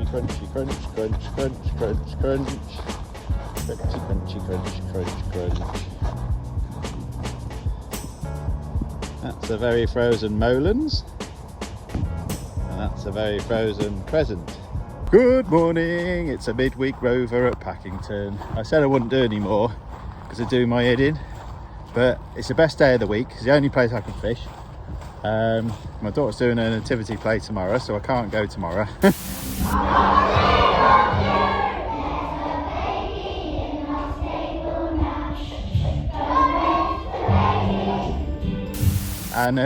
crunchy, crunch, crunch, crunch, crunch, crunch. Crunchy, crunchy, crunch, crunch, crunch. That's a very frozen Molens. And that's a very frozen Crescent. Good morning, it's a midweek rover at Packington. I said I wouldn't do any more because I do my head in, but it's the best day of the week. It's the only place I can fish. My daughter's doing a nativity play tomorrow, so I can't go tomorrow. And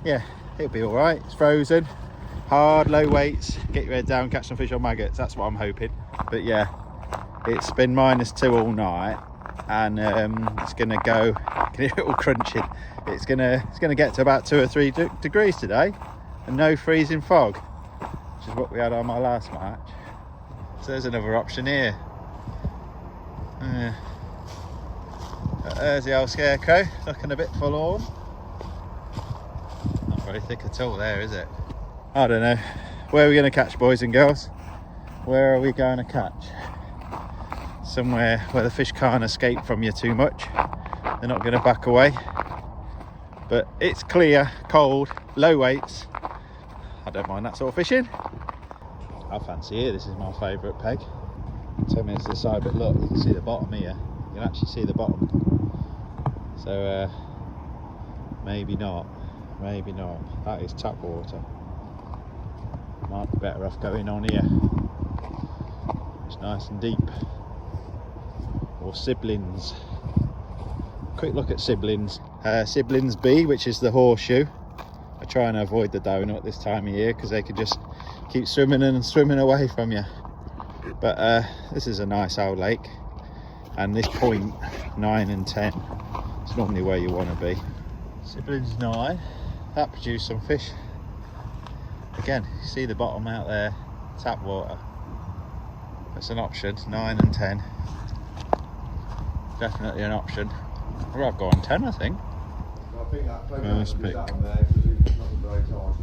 yeah, it'll be all right. It's frozen, hard, low weights. Get your head down, catch some fish on maggots. That's what I'm hoping. But yeah, it's been -2 all night, and it's gonna go. Can hear it all crunching. It's gonna get to about 2 or 3 degrees today, and no freezing fog, which is what we had on my last match. So there's another option here. There's the old scarecrow, looking a bit forlorn. Not very thick at all there, is it? I don't know. Where are we going to catch, boys and girls? Where are we going to catch? Somewhere where the fish can't escape from you too much. They're not going to back away. But it's clear, cold, low weights. I don't mind that sort of fishing. I fancy it. This is my favourite peg. 10 minutes this side, but look, you can see the bottom here. You can actually see the bottom. So maybe not. Maybe not. That is tap water. Might be better off going on here. It's nice and deep. Or siblings. Quick look at siblings. Siblings B, which is the horseshoe. I try and avoid the donut this time of year because they could just keep swimming and swimming away from you. But this is a nice old lake, and this point 9 and 10 is normally where you want to be. Siblings 9, that produced some fish. Again, you see the bottom out there, tap water. That's an option. 9 and 10, definitely an option. Or I've gone 10, I think. I think that First pick. down there because it's not very tight.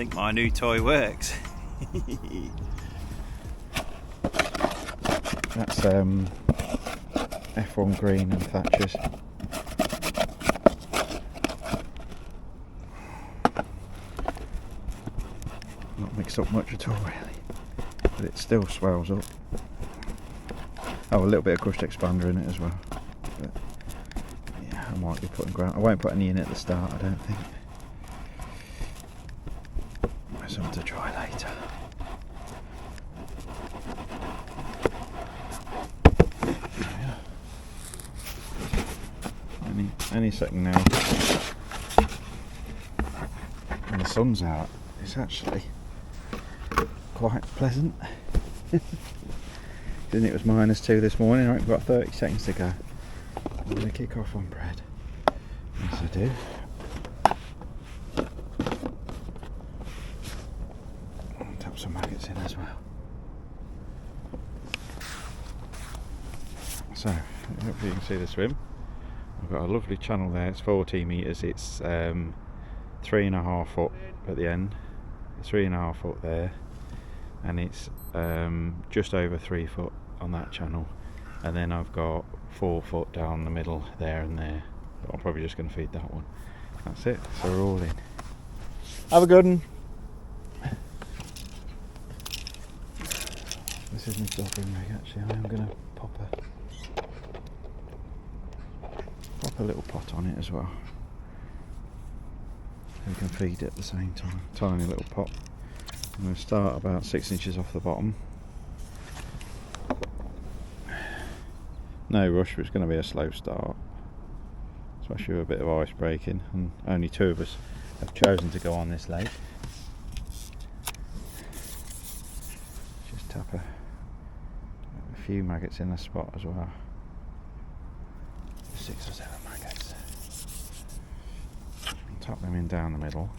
think my new toy works. That's F1 green and Thatcher's. Not mixed up much at all really, but it still swells up. Oh, a little bit of crushed expander in it as well. But yeah, I might be putting ground. I won't put any in at the start, I don't think. Some to try later. Yeah. Any second now. When the sun's out, it's actually quite pleasant. Didn't it was -2 this morning? Right, we've got 30 seconds to go. I'm going to kick off on bread. Yes, I do. Tap some maggots in as well. So, hopefully you can see the swim. I've got a lovely channel there. It's 14 metres. It's 3.5 foot at the end. 3.5 foot there, and it's just over 3 foot on that channel, and then I've got 4 foot down the middle there and there, but I'm probably just going to feed that one. That's it, so we're all in. Have a good one. This is my dobbing rig actually. I am going to pop a little pot on it as well, so we can feed it at the same time. Tiny little pot. I'm going to start about 6 inches off the bottom. No rush, but it's going to be a slow start, especially with a bit of ice breaking, and only 2 of us have chosen to go on this lake. Just tap a few maggots in the spot as well. 6 or 7 maggots. Tap them in down the middle.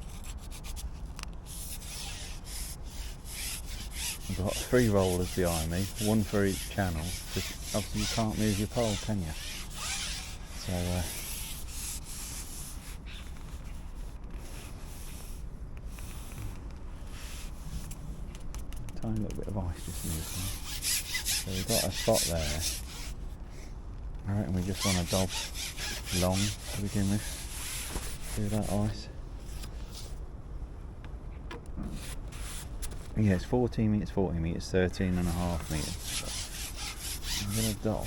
I've got 3 rollers behind me, 1 for each channel, because obviously you can't move your pole, can you? So tiny little bit of ice just moved now. So we've got a spot there. I reckon we just want to dob long to begin with through that ice. Yeah, it's 14 metres, 40 metres, 13.5 metres. I'm going to dob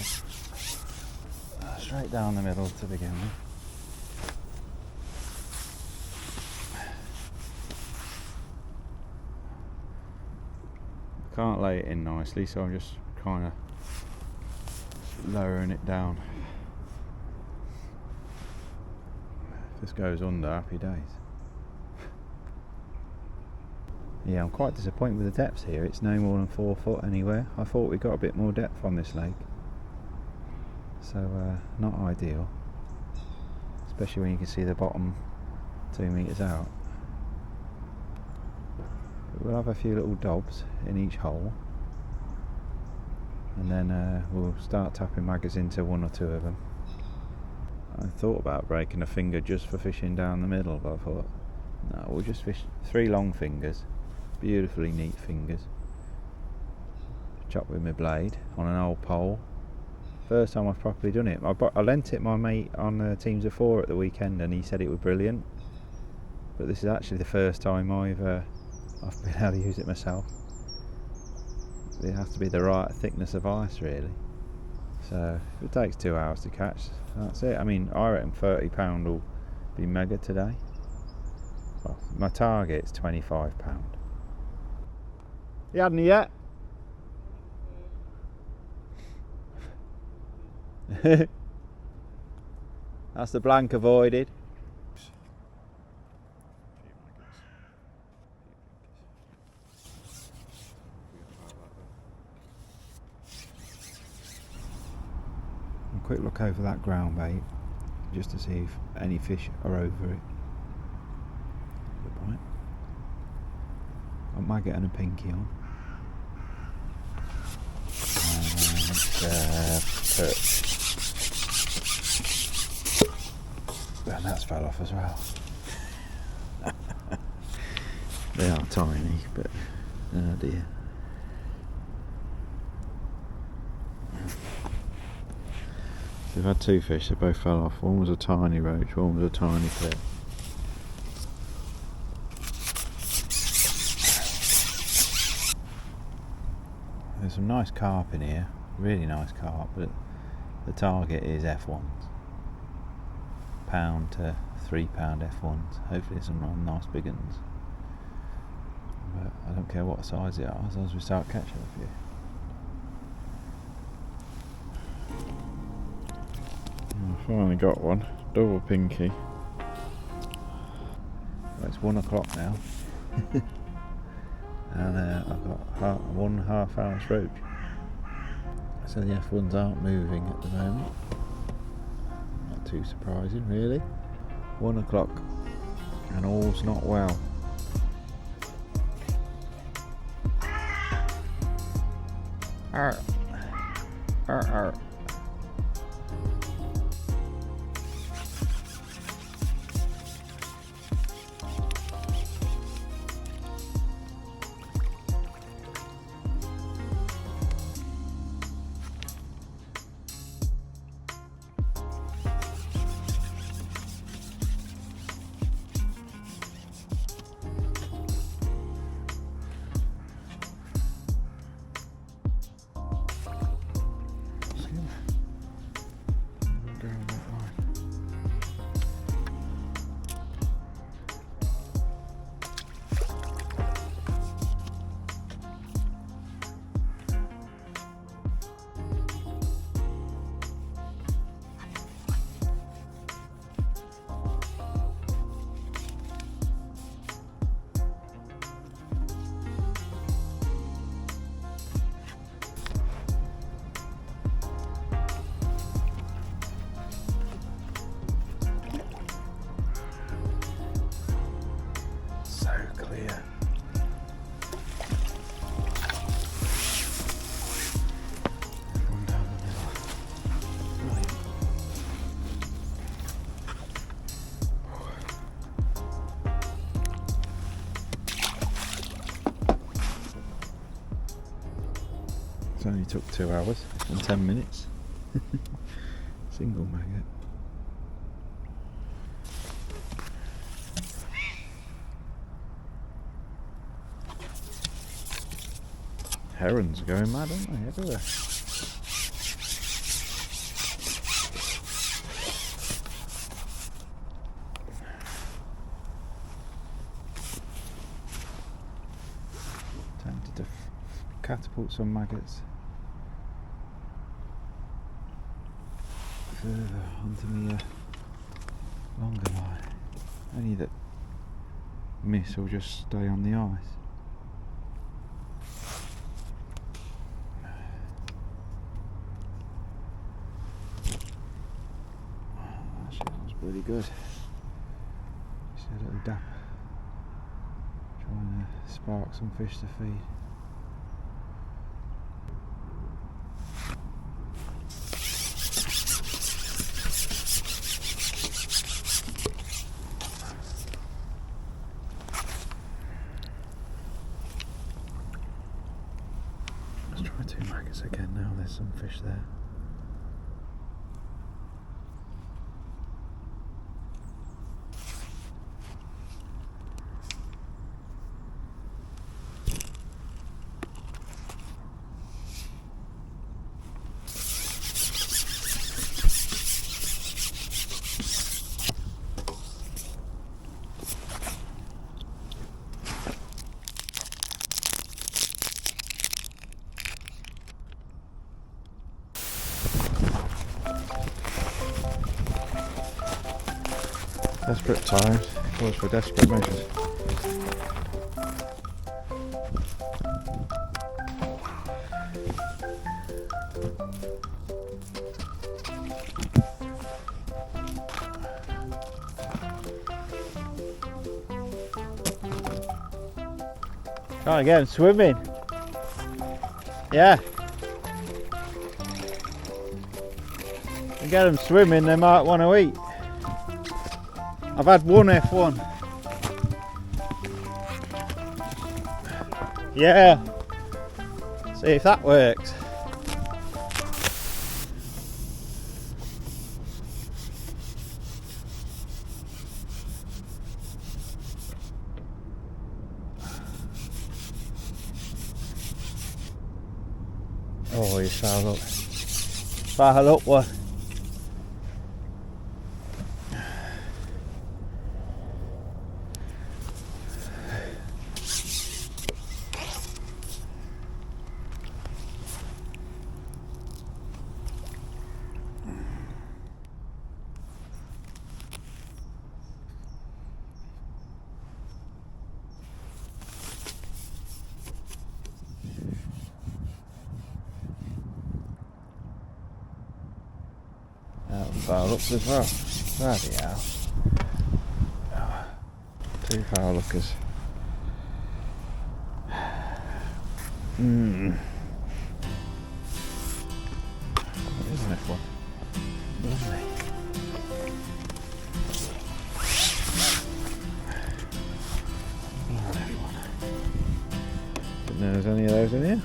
straight down the middle to begin with. Can't lay it in nicely, so I'm just kind of lowering it down. If this goes under, happy days. Yeah, I'm quite disappointed with the depths here. It's no more than 4 foot anywhere. I thought we got a bit more depth on this lake, so not ideal, especially when you can see the bottom 2 metres out. But we'll have a few little dobs in each hole, and then we'll start tapping maggots into 1 or 2 of them. I thought about breaking a finger just for fishing down the middle, but I thought no, we'll just fish 3 long fingers, beautifully neat fingers, chop with my blade on an old pole. First time I've properly done it. I lent it my mate on teams of 4 at the weekend, and he said it was brilliant, but this is actually the first time I've been able to use it myself. It has to be the right thickness of ice really, so if it takes 2 hours to catch, that's it. I mean, I reckon £30 will be mega today. Well, my target's £25. You had any yet? That's the blank avoided. A quick look over that ground bait just to see if any fish are over it. Good bite. Got maggot and a pinky on. Perch. And that's fell off as well. They are tiny, but oh dear. We've had two fish that both fell off. One was a tiny roach, one was a tiny clip. There's some nice carp in here, really nice carp, but the target is F1s. £1 to £3 F1s. Hopefully some nice big ones. But I don't care what size they are, as long as we start catching a few. I finally got one, double pinky. Well, it's 1 o'clock now. And I've got 1.5 hours roach. So the F1s aren't moving at the moment. Not too surprising really. 1 o'clock and all's not well. Arr. Arr, arr. It only took 2 hours and 10 minutes. Single maggot. Herons are going mad, aren't they? Everywhere. Tempted to catapult some maggots further onto the longer line. Any that miss will just stay on the ice. That shit was pretty good. Just a little dap, trying to spark some fish to feed. Try 2 maggots again now, there's some fish there. Desperate times calls for desperate measures. Trying to get them swimming. Yeah. You get them swimming, they might want to eat. I've had one F1. Yeah. See if that works. Oh, you foul up. Foul up one. Foul ups as well. Bloody hell. 2 foul lookers. What is this one? Lovely. Didn't know there's any of those in here.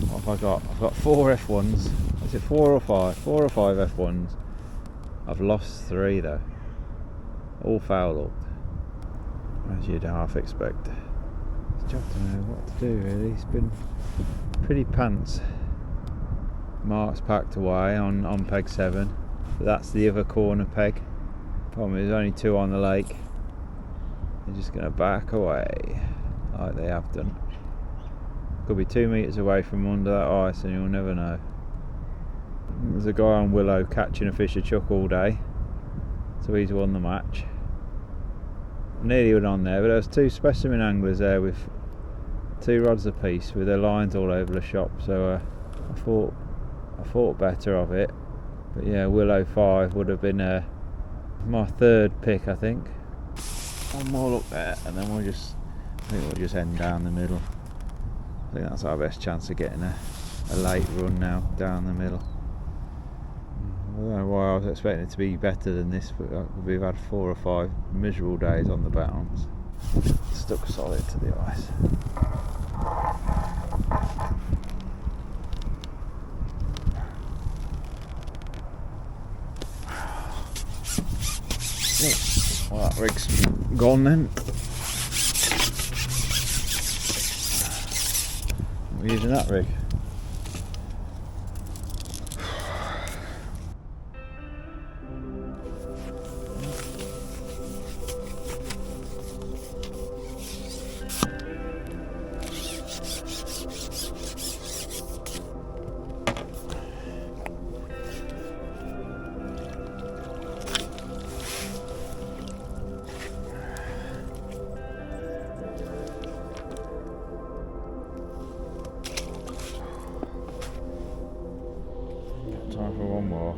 What have I got? I've got 4 F1s. Is it 4 or 5? 4 or 5 F1s. I've lost 3 though. All foul up, as you'd half expect. It's job to know what to do really. It's been pretty pants. Mark's packed away on peg 7. But that's the other corner peg. Problem is, there's only 2 on the lake. They're just going to back away like they have done. Could be 2 metres away from under that ice and you'll never know. There's a guy on Willow catching a fish of chuck all day, so he's won the match. Nearly went on there, but there was 2 specimen anglers there with 2 rods apiece with their lines all over the shop, so I thought better of it. But yeah, Willow 5 would have been my 3rd pick, I think. One more look there, and then I think we'll just end down the middle. I think that's our best chance of getting a late run now, down the middle. I don't know why I was expecting it to be better than this, but we've had 4 or 5 miserable days on the bounce. Stuck solid to the ice. Well, that rig's gone then. We're using that rig. Time for one more.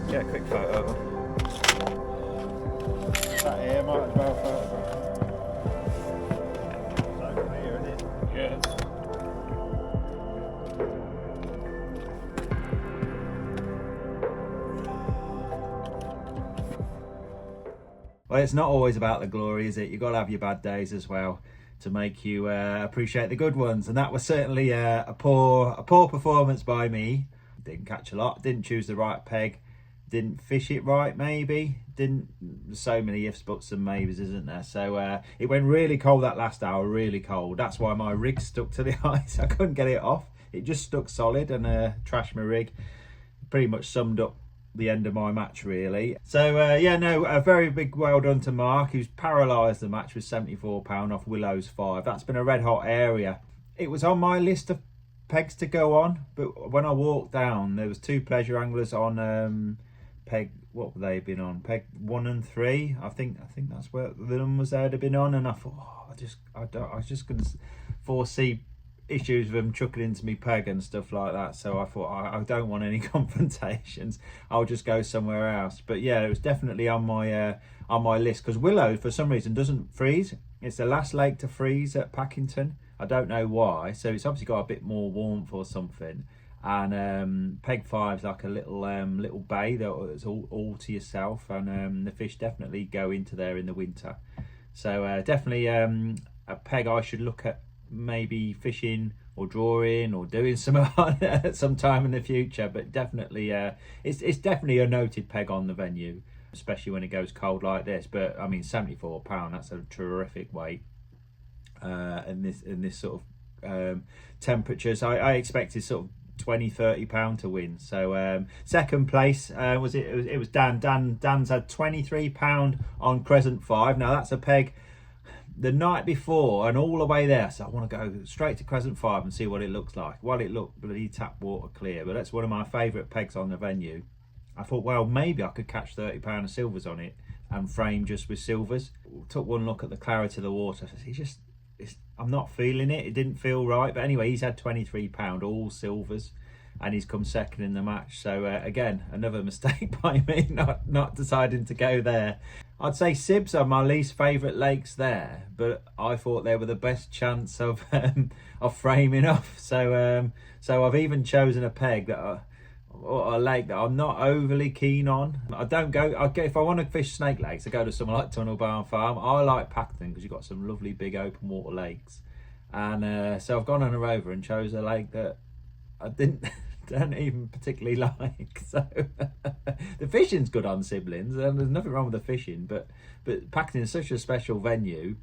Get a quick photo of them. That here might as well photograph. So clear, isn't it? Yes. Well, it's not always about the glory, is it? You've got to have your bad days as well to make you appreciate the good ones, and that was certainly a poor performance by me. didn't catch a lot, didn't choose the right peg, didn't fish it right, maybe, didn't, so many ifs, buts and maybes, isn't there? So it went really cold that last hour, really cold. That's why my rig stuck to the ice. I couldn't get it off. It just stuck solid and trashed my rig. Pretty much summed up the end of my match, really. So yeah, no, a very big well done to Mark, who's paralysed the match with £74 off Willow's 5. That's been a red hot area. It was on my list of pegs to go on, but when I walked down, there was 2 pleasure anglers on peg, what would they have been on? Peg 1 and 3. I think that's where the numbers they'd have been on, and I thought, I was just going to foresee issues with them chucking into me peg and stuff like that. So I thought, I don't want any confrontations. I'll just go somewhere else. But yeah, it was definitely on my list, because Willow for some reason doesn't freeze. It's the last lake to freeze at Packington. I don't know why. So it's obviously got a bit more warmth or something. And peg 5's like a little bay that's all to yourself, and the fish definitely go into there in the winter. So definitely a peg I should look at, maybe fishing or drawing or doing some at some time in the future. But definitely it's definitely a noted peg on the venue, especially when it goes cold like this. But I mean, £74, that's a terrific weight in this sort of temperatures. I expected sort of £20-30 to win. So second place it was Dan's had £23 on Crescent 5. Now that's a peg the night before and all the way there, so I want to go straight to Crescent 5 and see what it looks like. Well, it looked bloody tap water clear, but that's one of my favourite pegs on the venue. I thought, well, maybe I could catch £30 of silvers on it and frame just with silvers. Took one look at the clarity of the water. I'm not feeling it. It didn't feel right. But anyway, he's had £23, all silvers, and he's come second in the match. So again, another mistake by me, not deciding to go there. I'd say Sibs are my least favourite lakes there, but I thought they were the best chance of framing off. So I've even chosen a peg or a lake that I'm not overly keen on. If I want to fish snake lakes, I go to somewhere like Tunnel Barn Farm. I like Packington because you've got some lovely big open water lakes, and so I've gone on a rover and chose a lake that I don't even particularly like. So the fishing's good on Siblings, and there's nothing wrong with the fishing, but Packington is such a special venue,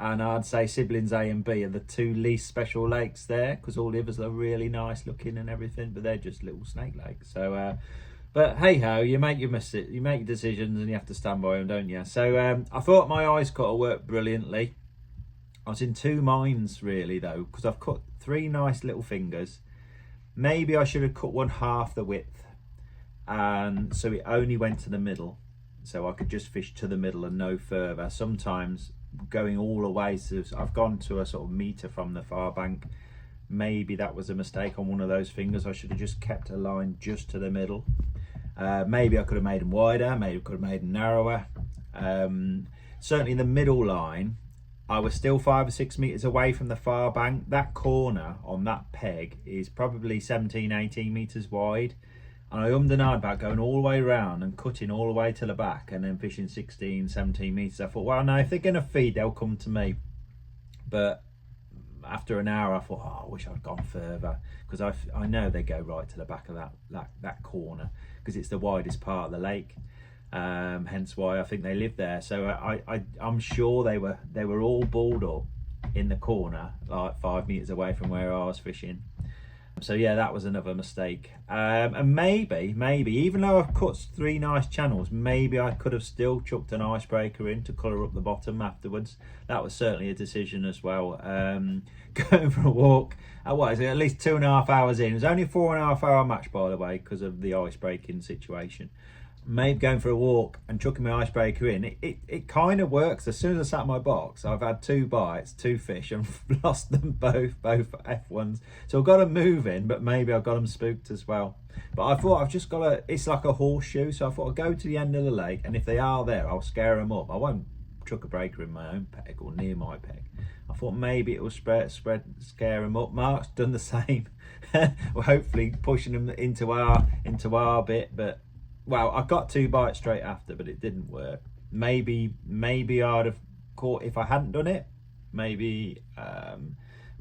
and I'd say Siblings A and B are the 2 least special lakes there, because all the others are really nice looking and everything, but they're just little snake lakes. So but hey ho, you make your decisions and you have to stand by them, don't you? So I thought my ice cutter worked brilliantly. I was in 2 minds really though, because I've cut 3 nice little fingers. Maybe I should have cut one half the width, and so it only went to the middle, so I could just fish to the middle and no further. Sometimes going all the way, so I've gone to a sort of metre from the far bank. Maybe that was a mistake on one of those fingers. I should have just kept a line just to the middle. Maybe I could have made them wider, maybe I could have made them narrower. Certainly the middle line, I was still 5 or 6 metres away from the far bank. That corner on that peg is probably 17-18 metres wide, and I ummed and ahed about going all the way around and cutting all the way to the back and then fishing 16-17 metres. I thought, well, no, if they're going to feed, they'll come to me. But after an hour, I thought, oh, I wish I'd gone further, because I know they go right to the back of that corner, because it's the widest part of the lake. Hence why I think they live there. So I'm sure they were all balled up in the corner, like 5 metres away from where I was fishing. So yeah, that was another mistake. And maybe even though I've cut 3 nice channels, maybe I could have still chucked an icebreaker in to colour up the bottom afterwards. That was certainly a decision as well. Going for a walk at at least 2.5 hours in. It was only a 4.5 hour match, by the way, because of the ice breaking situation. Maybe going for a walk and chucking my icebreaker in, it kind of works. As soon as I sat in my box, I've had 2 bites, 2 fish, and lost them both F1s. So I've got them moving, but maybe I've got them spooked as well. But I thought I've just got to, it's like a horseshoe, so I thought I'd go to the end of the lake, and if they are there, I'll scare them up. I won't chuck a breaker in my own peg or near my peg. I thought maybe it will scare them up. Mark's done the same. We're hopefully pushing them into our bit, but well, I got 2 bites straight after, but it didn't work. Maybe I'd have caught if I hadn't done it. Maybe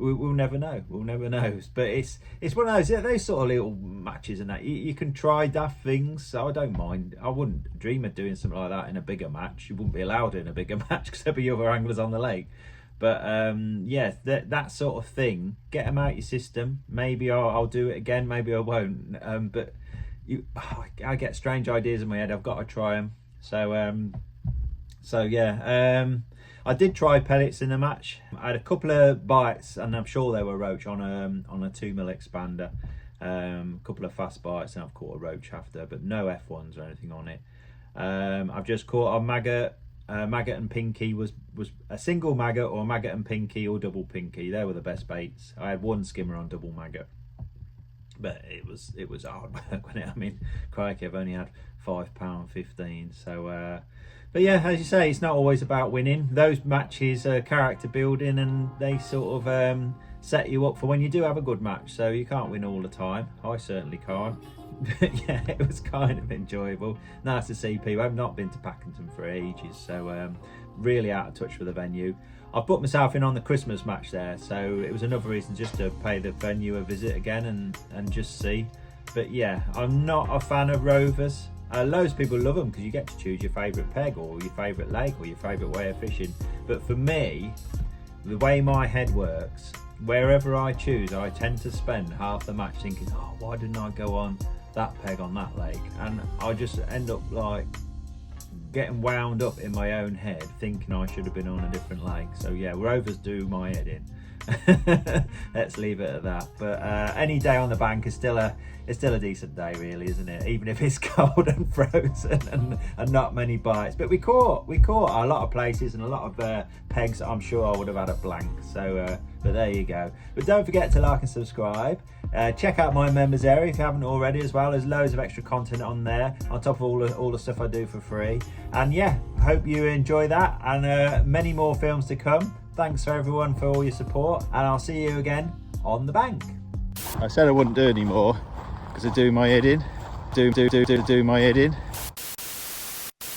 we'll never know. We'll never know. But it's one of those sort of little matches and that you can try daft things. So I don't mind. I wouldn't dream of doing something like that in a bigger match. You wouldn't be allowed in a bigger match because there'd be other anglers on the lake. But yeah, that sort of thing, get them out your system. Maybe I'll do it again, maybe I won't. But I get strange ideas in my head. I've got to try them. So yeah, I did try pellets in the match. I had a couple of bites, and I'm sure they were roach on a 2mm expander. A couple of fast bites, and I've caught a roach after, but no F1s or anything on it. I've just caught a maggot. Maggot and pinky was a single maggot, or maggot and pinky, or double pinky. They were the best baits. I had one skimmer on double maggot, but it was hard work. I mean, crikey, I've only had £5.15. So, but yeah, as you say, it's not always about winning. Those matches are character building, and they sort of set you up for when you do have a good match. So you can't win all the time. I certainly can't. But yeah, it was kind of enjoyable. Nice to see people. I've not been to Packington for ages, so really out of touch with the venue. I put myself in on the Christmas match there, so it was another reason just to pay the venue a visit again and just see. But yeah, I'm not a fan of rovers. Loads of people love them because you get to choose your favourite peg or your favourite lake or your favourite way of fishing. But for me, the way my head works, wherever I choose, I tend to spend half the match thinking, oh, why didn't I go on that peg on that lake? And I just end up like getting wound up in my own head thinking I should have been on a different lake. So yeah, rovers do my head in. Let's leave it at that. But any day on the bank is still a decent day, really, isn't it? Even if it's cold and frozen and not many bites. But we caught a lot of places and a lot of pegs that I'm sure I would have had a blank. So but there you go. But don't forget to like and subscribe. Check out my members area if you haven't already as well. There's loads of extra content on there on top of all the stuff I do for free. And yeah, hope you enjoy that, and many more films to come. Thanks for everyone for all your support, and I'll see you again on the bank. I said I wouldn't do any more because I do my head in. Do my head in.